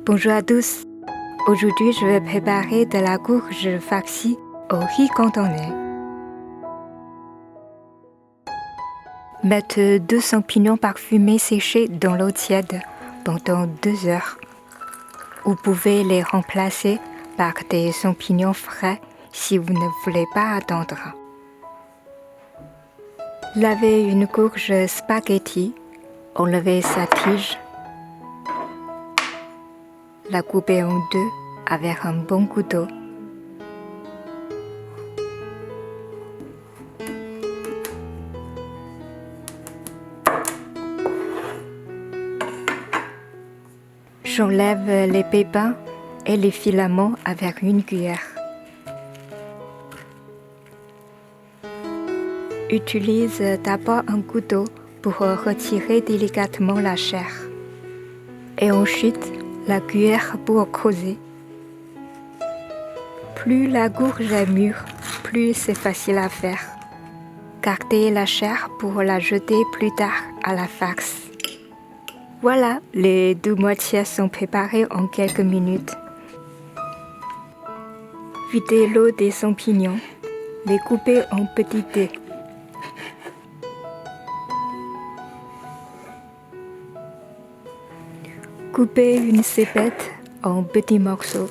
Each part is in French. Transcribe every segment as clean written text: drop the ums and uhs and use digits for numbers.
Bonjour à tous. Aujourd'hui, je vais préparer de la courge farcie au riz cantonais. Mettez 2 champignons parfumés séchés dans l'eau tiède pendant 2 heures. Vous pouvez les remplacer par des champignons frais si vous ne voulez pas attendre. Lavez une courge spaghetti, enlevez sa tige. La couper en deux avec un bon couteau. J'enlève les pépins et les filaments avec une cuillère. Utilise d'abord un couteau pour retirer délicatement la chair. Et ensuite, la cuillère pour creuser. Plus la courge est mûre, plus c'est facile à faire. Gardez la chair pour la jeter plus tard à la farce. Voilà, les 2 moitiés sont préparées en quelques minutes. Videz l'eau des champignons, les coupez en petits dés. Coupez une cépette en petits morceaux.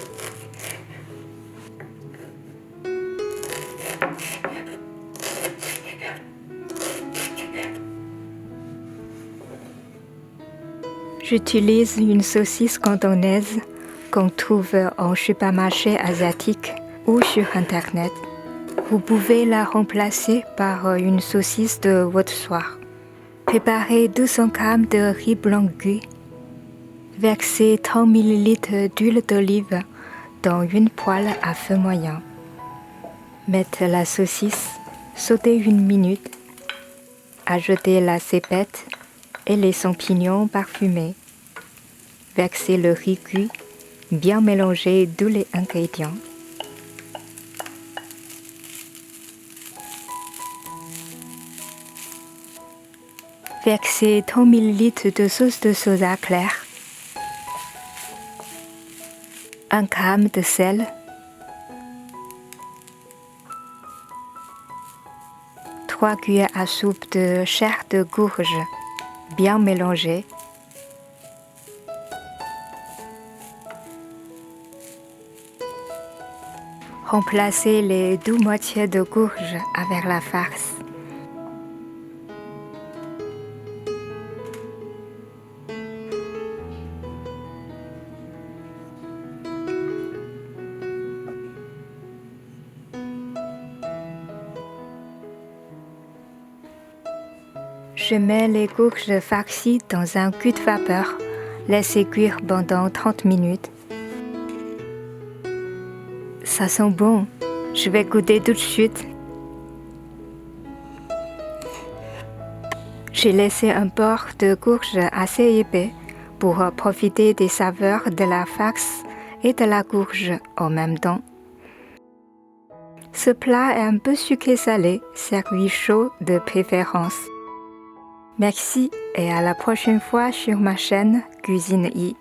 J'utilise une saucisse cantonaise qu'on trouve en supermarché asiatique ou sur Internet. Vous pouvez la remplacer par une saucisse de votre choix. Préparez 200 g de riz blanc cuit. Versez 30 ml d'huile d'olive dans une poêle à feu moyen. Mettez la saucisse, sautez 1 minute. Ajoutez la cépette et les champignons parfumés. Versez le riz cuit, bien mélanger tous les ingrédients. Versez 30 ml de sauce de soja claire. 1 g de sel. 3 cuillères à soupe de chair de courge, bien mélangée. Remplacez les 2 moitiés de courge avec la farce. Je mets les courges farcies dans un cul de vapeur. Laissez cuire pendant 30 minutes. Ça sent bon. Je vais goûter tout de suite. J'ai laissé un bord de courge assez épais pour profiter des saveurs de la farce et de la courge en même temps. Ce plat est un peu sucré-salé, servi chaud de préférence. Merci et à la prochaine fois sur ma chaîne Cuisine I.